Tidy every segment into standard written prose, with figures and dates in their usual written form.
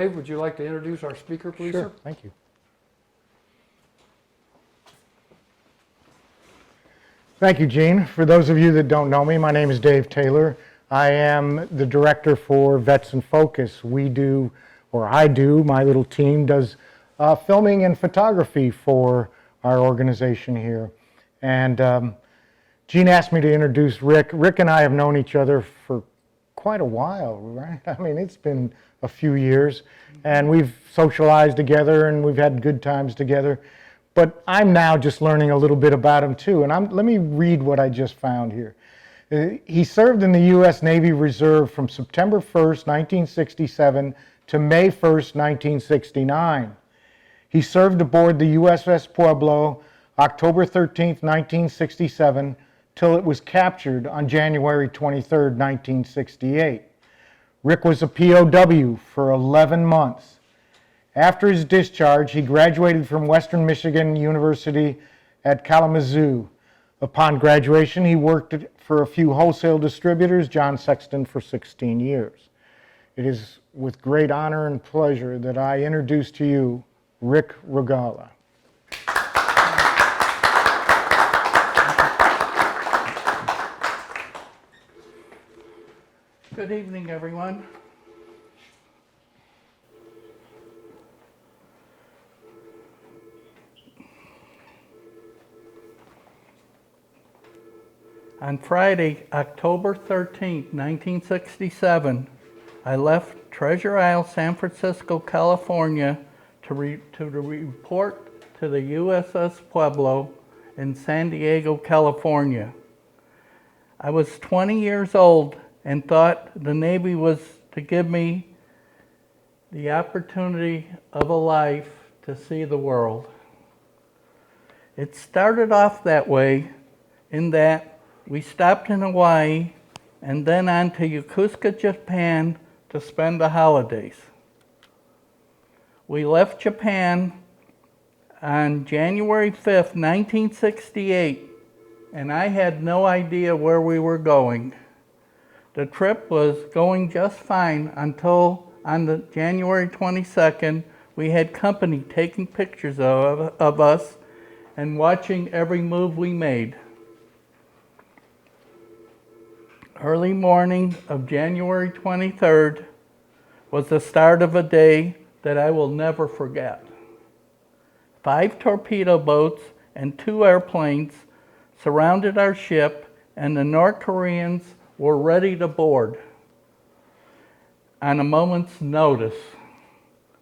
Dave, would you like to introduce our speaker, please, Sure, sir? thank you. Thank you, Gene. For those of you that don't know me, my name is Dave Taylor. I am the director for Vets in Focus. We do, or I do, my little team does filming and photography for our organization here. And Gene asked me to introduce Rick. Rick and I have known each other for quite a while, right? I mean, it's been a few years, and we've socialized together and we've had good times together. But I'm now just learning a little bit about him too, and let me read what I just found here. He served in the U.S. Navy Reserve from September 1st, 1967 to May 1st, 1969. He served aboard the USS Pueblo October 13th, 1967 till it was captured on January 23rd, 1968. Rick was a POW for 11 months. After his discharge, he graduated from Western Michigan University at Kalamazoo. Upon graduation, he worked for a few wholesale distributors, John Sexton, for 16 years. It is with great honor and pleasure that I introduce to you Rick Rogala. Good evening, everyone. On Friday, October 13th, 1967, I left Treasure Isle, San Francisco, California to report to the USS Pueblo in San Diego, California. I was 20 years old and thought the Navy was to give me the opportunity of a life to see the world. It started off that way in that we stopped in Hawaii and then on to Yokosuka, Japan to spend the holidays. We left Japan on January 5th, 1968, and I had no idea where we were going. The trip was going just fine until on the January 22nd, we had company taking pictures of us and watching every move we made. Early morning of January 23rd was the start of a day that I will never forget. 5 torpedo boats and 2 airplanes surrounded our ship, and the North Koreans were ready to board. On a moment's notice,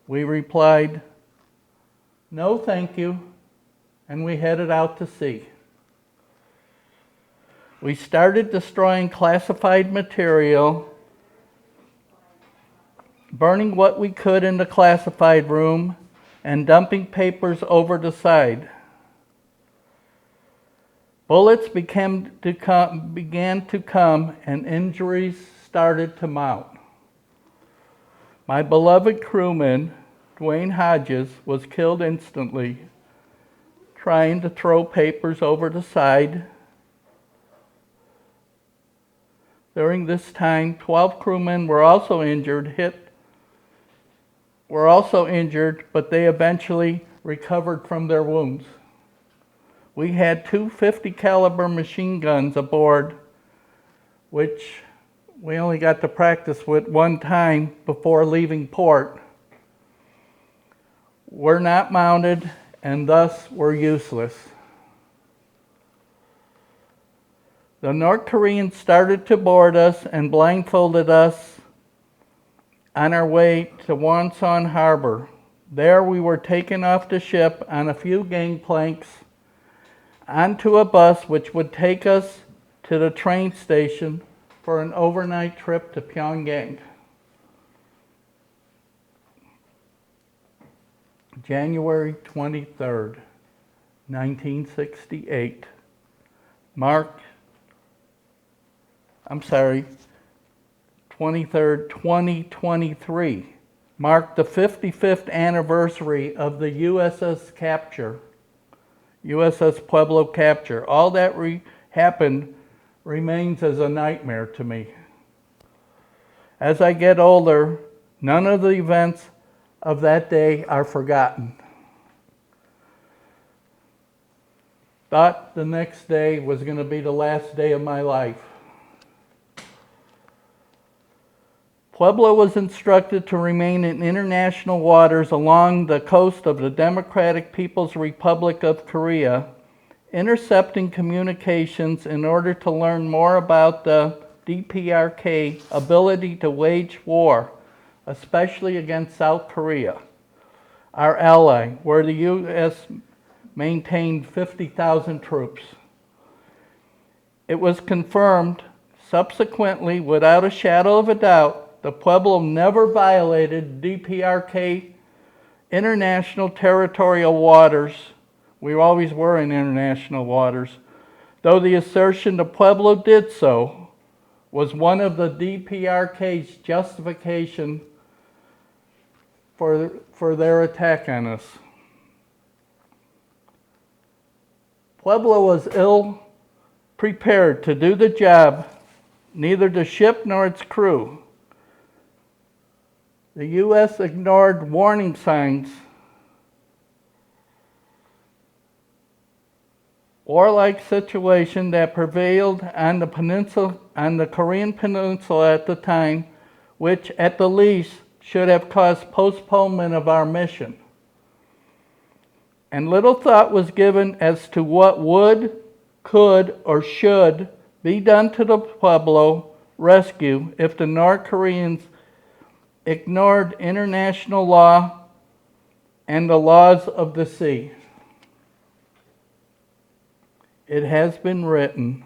we replied, "No, thank you," and we headed out to sea. We started destroying classified material, burning what we could in the classified room, and dumping papers over the side. Bullets began to come, and injuries started to mount. My beloved crewman, Dwayne Hodges, was killed instantly, trying to throw papers over the side. During this time, 12 crewmen were also injured, but they eventually recovered from their wounds. We had 2 .50 caliber machine guns aboard, which we only got to practice with one time before leaving port. Were not mounted and thus were useless. The North Koreans started to board us and blindfolded us on our way to Wonsan Harbor. There we were taken off the ship on a few gangplanks onto a bus which would take us to the train station for an overnight trip to Pyongyang. January 23rd, 1968, 2023, marked the 55th anniversary of the USS Pueblo capture. All that happened remains as a nightmare to me. As I get older, none of the events of that day are forgotten. Thought the next day was going to be the last day of my life. Pueblo was instructed to remain in international waters along the coast of the Democratic People's Republic of Korea, intercepting communications in order to learn more about the DPRK ability to wage war, especially against South Korea, our ally, where the U.S. maintained 50,000 troops. It was confirmed subsequently, without a shadow of a doubt, the Pueblo never violated DPRK international territorial waters. We always were in international waters, though the assertion the Pueblo did so was one of the DPRK's justification for their attack on us. Pueblo was ill prepared to do the job, neither the ship nor its crew. The U.S. ignored warning signs. Warlike situation that prevailed on the Korean peninsula at the time, which at the least should have caused postponement of our mission. And little thought was given as to what would, could, or should be done to the Pueblo rescue if the North Koreans ignored international law and the laws of the sea. It has been written,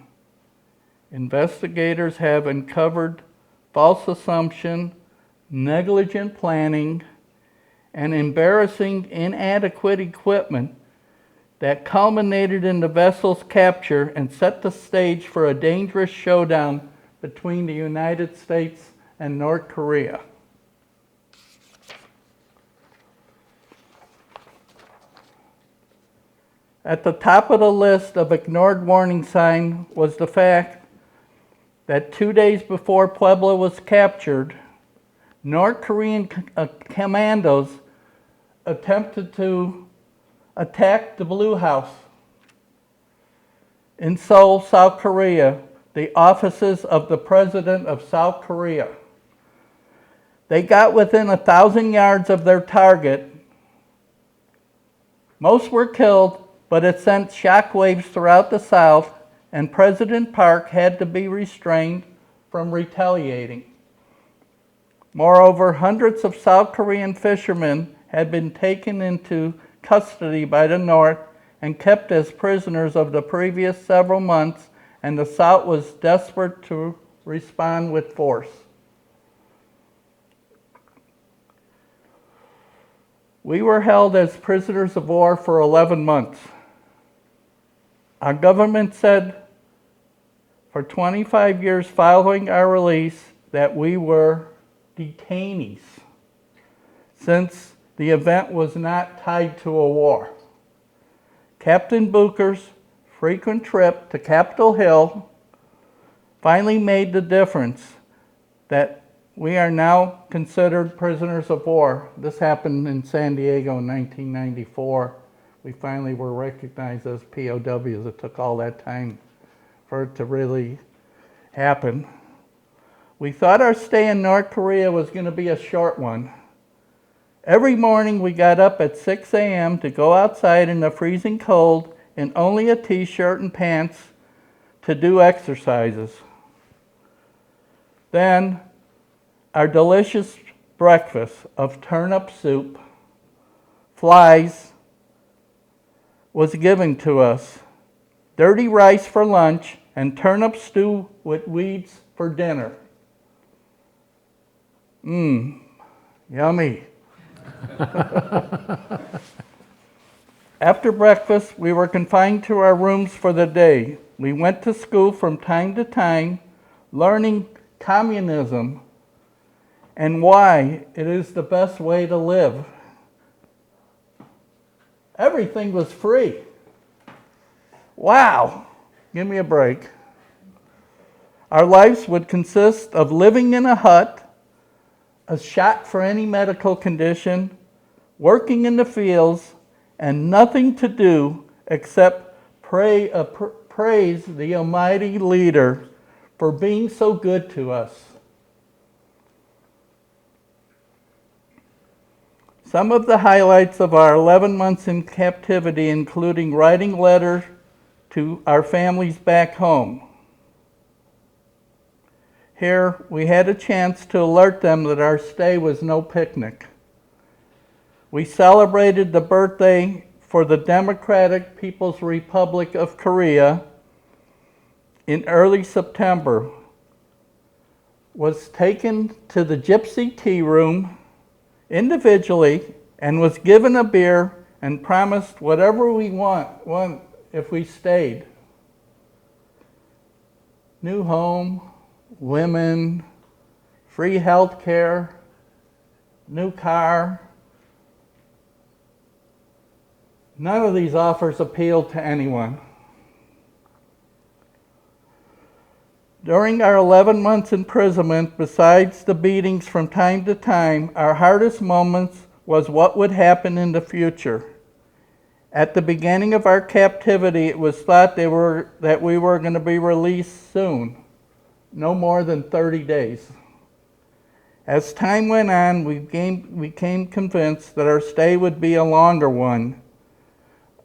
investigators have uncovered false assumption, negligent planning, and embarrassing inadequate equipment that culminated in the vessel's capture and set the stage for a dangerous showdown between the United States and North Korea. At the top of the list of ignored warning sign was the fact that 2 days before Pueblo was captured, North Korean commandos attempted to attack the Blue House in Seoul, South Korea, the offices of the President of South Korea. They got within 1,000 yards of their target. Most were killed, but it sent shockwaves throughout the South, and President Park had to be restrained from retaliating. Moreover, hundreds of South Korean fishermen had been taken into custody by the North and kept as prisoners of the previous several months, and the South was desperate to respond with force. We were held as prisoners of war for 11 months. Our government said for 25 years following our release that we were detainees, since the event was not tied to a war. Captain Booker's frequent trip to Capitol Hill finally made the difference that we are now considered prisoners of war. This happened in San Diego in 1994. We finally were recognized as POWs. It took all that time for it to really happen. We thought our stay in North Korea was going to be a short one. Every morning we got up at 6 a.m. to go outside in the freezing cold in only a t-shirt and pants to do exercises. Then our delicious breakfast of turnip soup, flies, was given to us, dirty rice for lunch, and turnip stew with weeds for dinner. Yummy. After breakfast, we were confined to our rooms for the day. We went to school from time to time, learning communism and why it is the best way to live. Everything was free. Wow, give me a break. Our lives would consist of living in a hut, a shot for any medical condition, working in the fields, and nothing to do except praise the Almighty Leader for being so good to us. Some of the highlights of our 11 months in captivity, including writing letters to our families back home. Here, we had a chance to alert them that our stay was no picnic. We celebrated the birthday for the Democratic People's Republic of Korea in early September, was taken to the Gypsy Tea Room individually and was given a beer and promised whatever we want if we stayed. New home, women, free health care, new car. None of these offers appealed to anyone. During our 11 months imprisonment, besides the beatings from time to time, our hardest moments was what would happen in the future. At the beginning of our captivity, it was thought that we were going to be released soon, no more than 30 days. As time went on, we became convinced that our stay would be a longer one,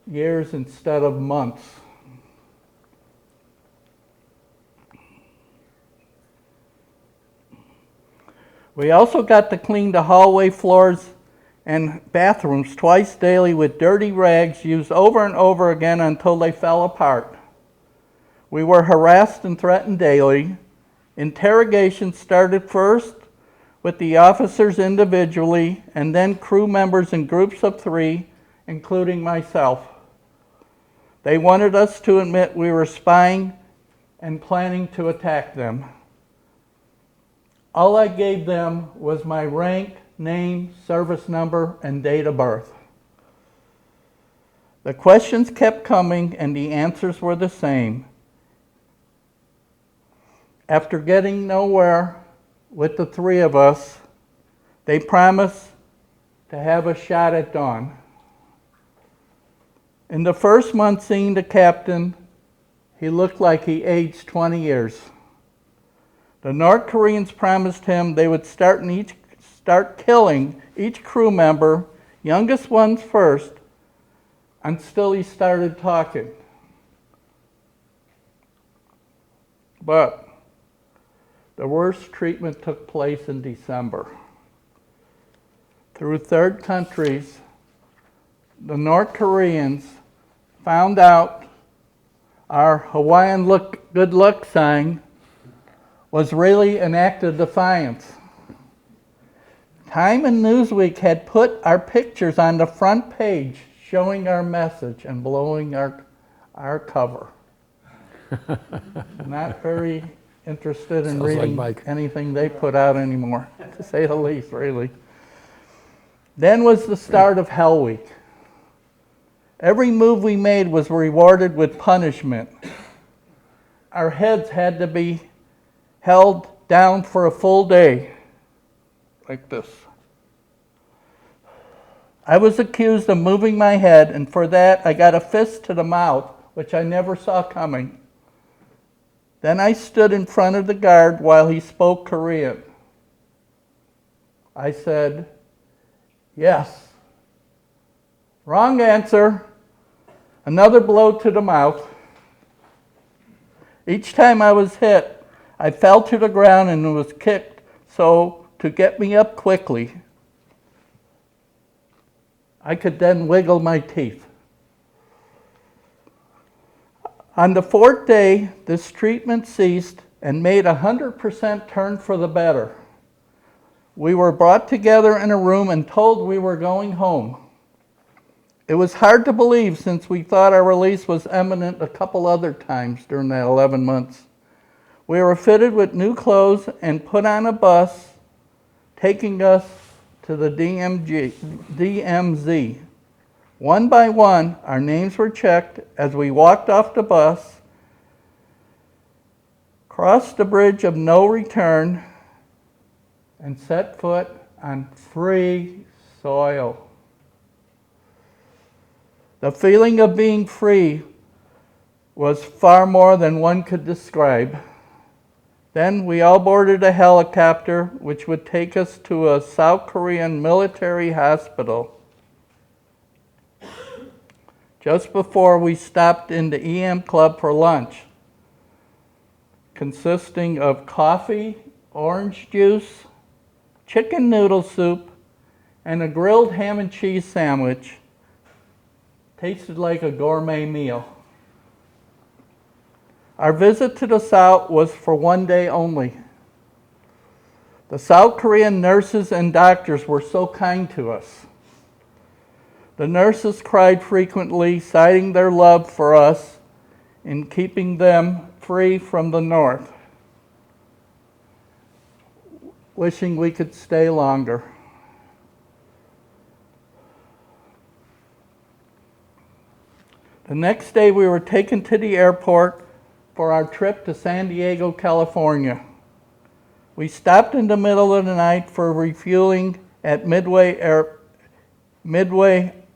years instead of months. We also got to clean the hallway floors and bathrooms twice daily with dirty rags used over and over again until they fell apart. We were harassed and threatened daily. Interrogations started first with the officers individually and then crew members in groups of 3, including myself. They wanted us to admit we were spying and planning to attack them. All I gave them was my rank, name, service number, and date of birth. The questions kept coming and the answers were the same. After getting nowhere with the 3 of us, they promised to have a shot at dawn. In the first month seeing the captain, he looked like he aged 20 years. The North Koreans promised him they would start killing each crew member, youngest ones first, until he started talking. But the worst treatment took place in December. Through third countries, the North Koreans found out our Hawaiian good luck sign was really an act of defiance. Time and Newsweek had put our pictures on the front page showing our message and blowing our cover. Not very interested in reading anything they put out anymore, to say the least, really. Then was the start of Hell Week. Every move we made was rewarded with punishment. Our heads had to be held down for a full day, like this. I was accused of moving my head, and for that I got a fist to the mouth, which I never saw coming. Then I stood in front of the guard while he spoke Korean. I said, "Yes." Wrong answer. Another blow to the mouth. Each time I was hit, I fell to the ground and was kicked so to get me up quickly. I could then wiggle my teeth. On the 4th day, this treatment ceased and made 100% turn for the better. We were brought together in a room and told we were going home. It was hard to believe since we thought our release was imminent a couple other times during that 11 months. We were fitted with new clothes and put on a bus, taking us to the DMZ. One by one, our names were checked as we walked off the bus, crossed the bridge of no return, and set foot on free soil. The feeling of being free was far more than one could describe. Then we all boarded a helicopter which would take us to a South Korean military hospital. Just before we stopped in the EM Club for lunch, consisting of coffee, orange juice, chicken noodle soup, and a grilled ham and cheese sandwich. Tasted like a gourmet meal. Our visit to the South was for one day only. The South Korean nurses and doctors were so kind to us. The nurses cried frequently, citing their love for us in keeping them free from the North, wishing we could stay longer. The next day we were taken to the airport for our trip to San Diego, California. We stopped in the middle of the night for refueling at Midway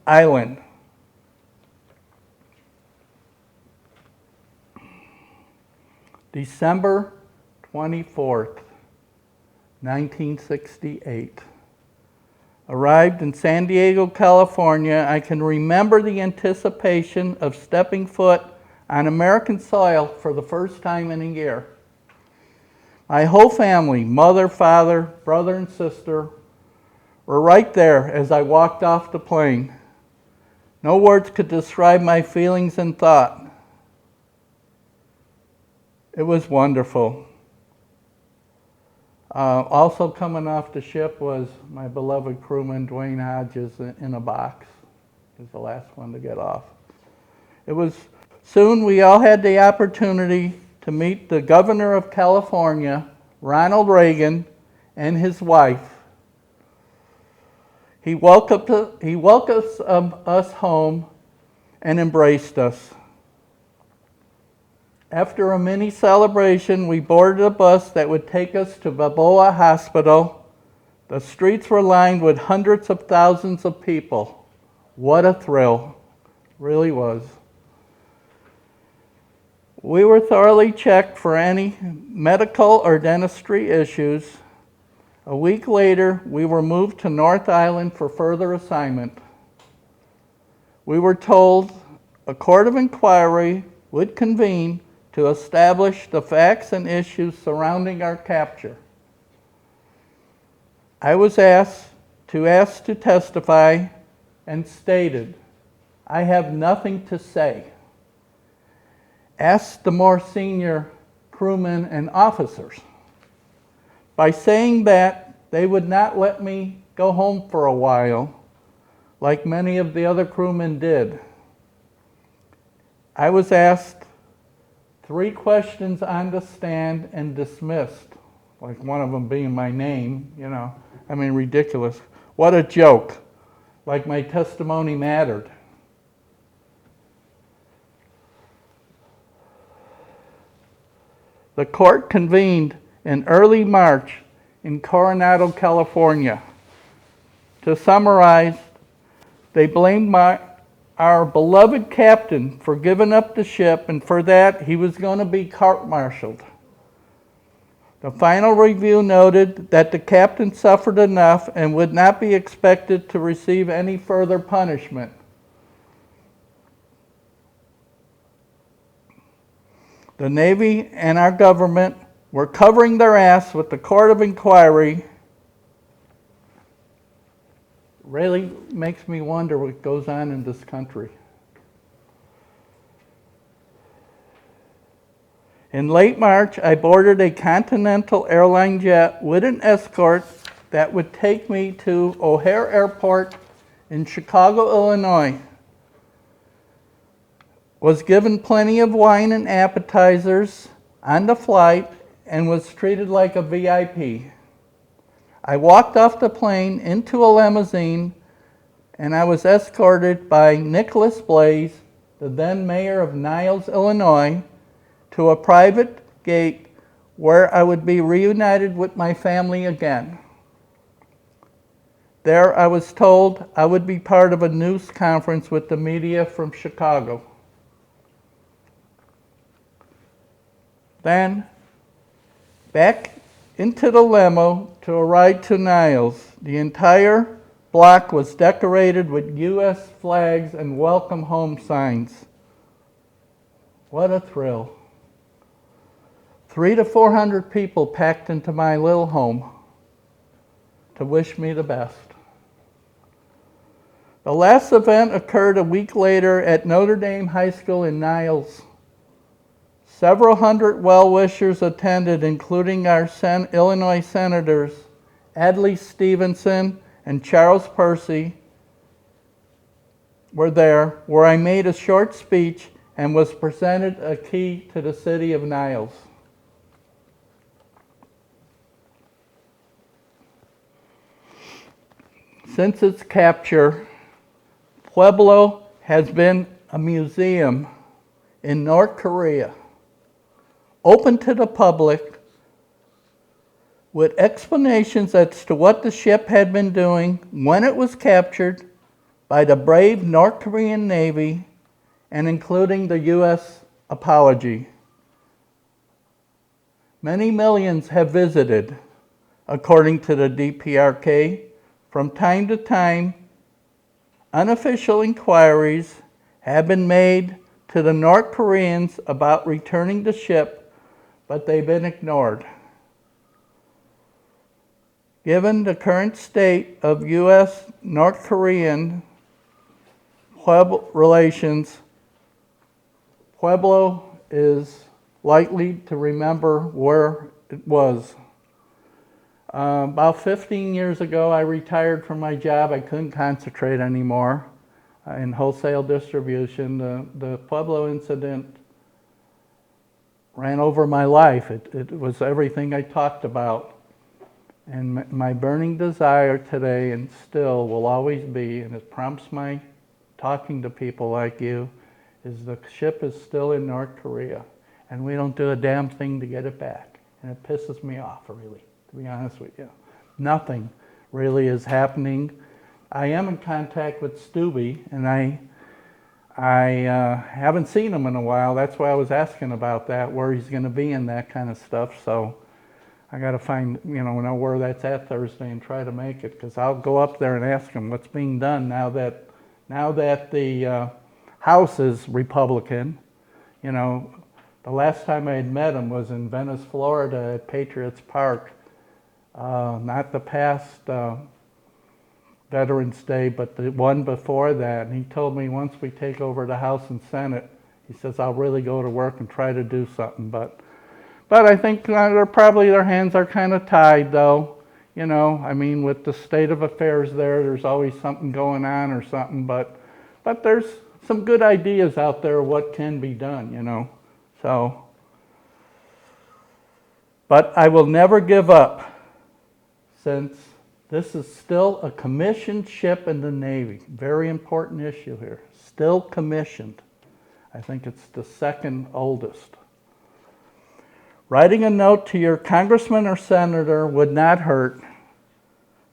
Island. December 24th, 1968. Arrived in San Diego, California, I can remember the anticipation of stepping foot on American soil for the first time in a year. My whole family, mother, father, brother, and sister, were right there as I walked off the plane. No words could describe my feelings and thought. It was wonderful. Also coming off the ship was my beloved crewman, Dwayne Hodges, in a box. He was the last one to get off. It was soon we all had the opportunity to meet the governor of California, Ronald Reagan, and his wife. He welcomed us home and embraced us. After a mini celebration, we boarded a bus that would take us to Balboa Hospital. The streets were lined with hundreds of thousands of people. What a thrill. Really was. We were thoroughly checked for any medical or dentistry issues. A week later, we were moved to North Island for further assignment. We were told a court of inquiry would convene to establish the facts and issues surrounding our capture. I was asked to testify and stated, I have nothing to say. Asked the more senior crewmen and officers. By saying that, they would not let me go home for a while, like many of the other crewmen did. I was asked 3 questions on the stand and dismissed, like one of them being my name, ridiculous. What a joke, like my testimony mattered. The court convened in early March in Coronado, California. To summarize, they blamed our beloved captain for giving up the ship, and for that he was going to be court-martialed. The final review noted that the captain suffered enough and would not be expected to receive any further punishment. The Navy and our government were covering their ass with the court of inquiry. Really makes me wonder what goes on in this country. In late March, I boarded a Continental airline jet with an escort that would take me to O'Hare Airport in Chicago, Illinois. Was given plenty of wine and appetizers on the flight and was treated like a VIP. I walked off the plane into a limousine and I was escorted by Nicholas Blaze, the then mayor of Niles, Illinois, to a private gate where I would be reunited with my family again. There I was told I would be part of a news conference with the media from Chicago. Then, back into the limo to a ride to Niles. The entire block was decorated with U.S. flags and welcome home signs. What a thrill. 300 to 400 people packed into my little home to wish me the best. The last event occurred a week later at Notre Dame High School in Niles. Several hundred well-wishers attended, including our Illinois Senators Adlai Stevenson and Charles Percy were there, where I made a short speech and was presented a key to the city of Niles. Since its capture, Pueblo has been a museum in North Korea, open to the public, with explanations as to what the ship had been doing when it was captured by the brave North Korean Navy, and including the U.S. apology. Many millions have visited, according to the DPRK. From time to time, unofficial inquiries have been made to the North Koreans about returning the ship, but they've been ignored. Given the current state of U.S.-North Korean relations, Pueblo is likely to remember where it was. About 15 years ago, I retired from my job. I couldn't concentrate anymore in wholesale distribution. The Pueblo incident ran over my life. It was everything I talked about. And my burning desire today, and still will always be, and it prompts my talking to people like you, is the ship is still in North Korea, and we don't do a damn thing to get it back. And it pisses me off, really, to be honest with you. Nothing really is happening. I am in contact with Stubby, and I haven't seen him in a while. That's why I was asking about that, where he's going to be and that kind of stuff. So I got to find, know where that's at Thursday and try to make it, because I'll go up there and ask him what's being done now that the House is Republican. The last time I had met him was in Venice, Florida at Patriots Park. Not the past Veterans Day, but the one before that. And he told me once we take over the House and Senate, he says, I'll really go to work and try to do something. But I think their hands are kind of tied, though. With the state of affairs there's always something going on or something. But there's some good ideas out there of what can be done, So, but I will never give up, since this is still a commissioned ship in the Navy. Very important issue here. Still commissioned. I think it's the second oldest. Writing a note to your congressman or senator would not hurt.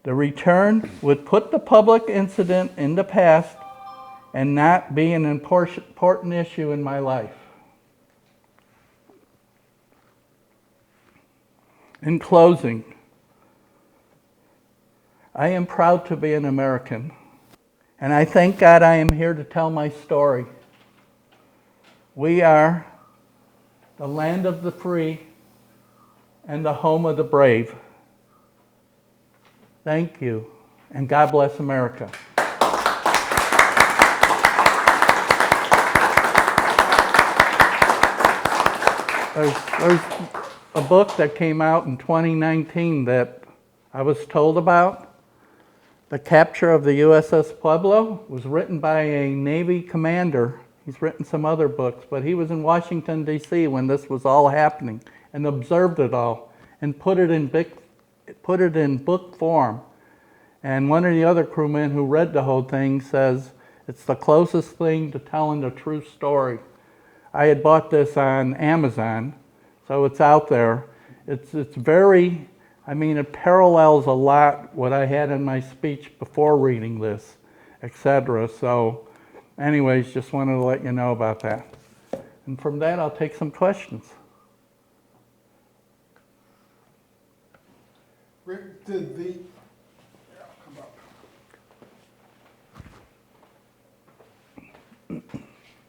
The return would put the public incident in the past and not be an important issue in my life. In closing, I am proud to be an American, and I thank God I am here to tell my story. We are the land of the free and the home of the brave. Thank you, and God bless America. There's a book that came out in 2019 that I was told about. The capture of the USS Pueblo was written by a Navy commander. He's written some other books, but he was in Washington, D.C. when this was all happening and observed it all and put it in book form. And one of the other crewmen who read the whole thing says it's the closest thing to telling the true story. I had bought this on Amazon, so it's out there. It's very I mean, it parallels a lot what I had in my speech before reading this, etc. So anyways, just wanted to let you know about that. And from that, I'll take some questions. Rick, did the,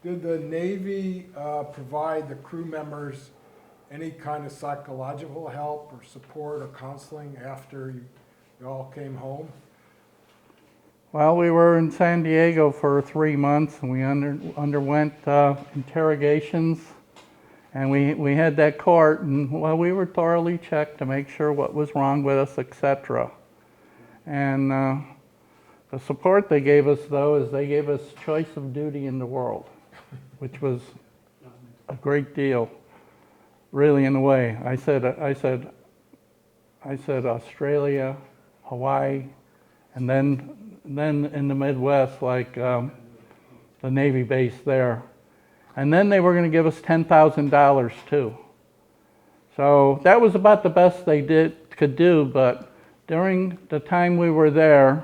did the Navy provide the crew members any kind of psychological help or support or counseling after you all came home? Well, we were in San Diego for 3 months, and we underwent interrogations, and we had that court, and well, we were thoroughly checked to make sure what was wrong with us, etc. And the support they gave us, though, is they gave us choice of duty in the world, which was a great deal, really, in a way. I said Australia, Hawaii, and then in the Midwest, like the Navy base there. And then they were going to give us $10,000 too. So that was about the best they could do, but during the time we were there,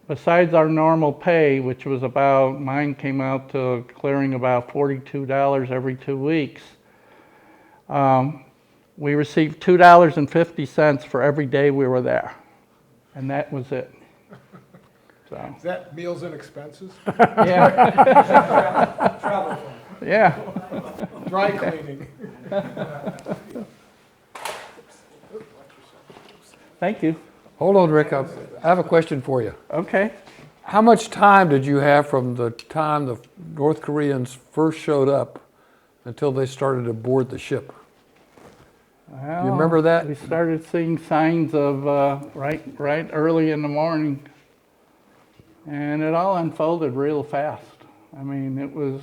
besides our normal pay, which was about, mine came out to clearing about $42 every 2 weeks, we received $2.50 for every day we were there. And that was it. So, Is that meals and expenses? yeah. Travel fund, Yeah. dry cleaning? Thank you. Hold on, Rick, I have a question for you. Okay. How much time did you have from the time the North Koreans first showed up until they started to board the ship? Well, You remember that? We started seeing signs of right early in the morning, and it all unfolded real fast. I mean, it was,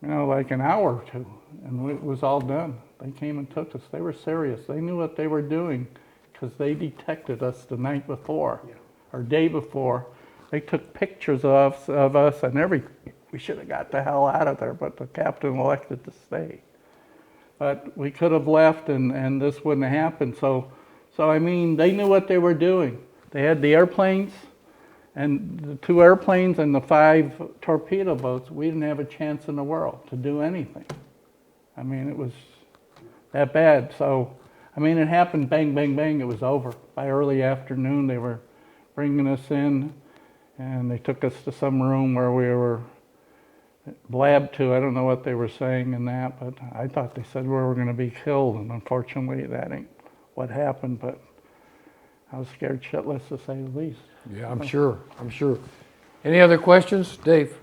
like an hour or two, and it was all done. They came and took us. They were serious. They knew what they were doing because they detected us the night before or day before. They took pictures of us and everything. We should have got the hell out of there, but the captain elected to stay. But we could have left and this wouldn't have happened. So I mean, they knew what they were doing. They had the airplanes and the 2 airplanes and the 5 torpedo boats. We didn't have a chance in the world to do anything. I mean, it was that bad. So, I mean, it happened bang, bang, bang. It was over. By early afternoon, they were bringing us in and they took us to some room where we were blabbed to. I don't know what they were saying in that, but I thought they said we were going to be killed, and unfortunately that ain't what happened, but I was scared shitless to say the least. Yeah, I'm sure. Any other questions? Dave?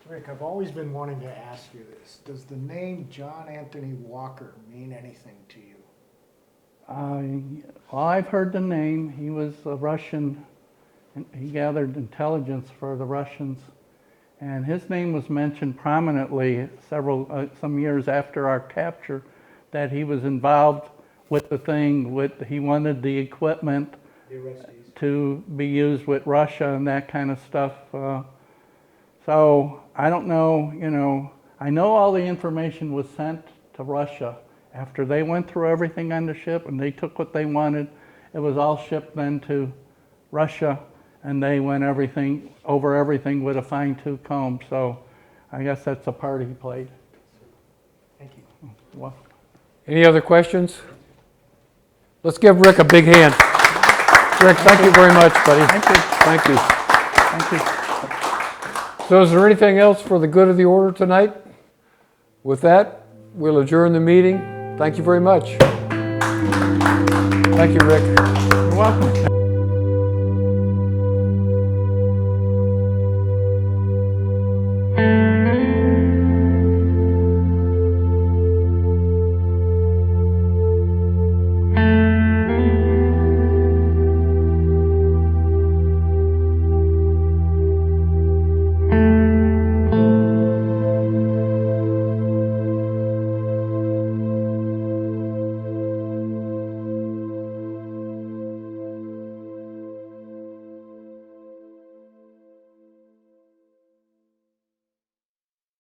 Rick, I've always been wanting to ask you this. Does the name John Anthony Walker mean anything to you? Well, I've heard the name. He was a Russian. He gathered intelligence for the Russians, and his name was mentioned prominently some years after our capture, that he was involved with the thing. He wanted the equipment to be used with Russia and that kind of stuff. So I don't know. I know all the information was sent to Russia after they went through everything on the ship and they took what they wanted. It was all shipped then to Russia. And they went over everything with a fine-tooth comb. So I guess that's a part he played. Thank you. Well, Any other questions? Let's give Rick a big hand. Rick, thank you very much, buddy. thank you. Thank you. Thank you. So is there anything else for the good of the order tonight? With that, we'll adjourn the meeting. Thank you very much. Thank you, Rick. You're welcome.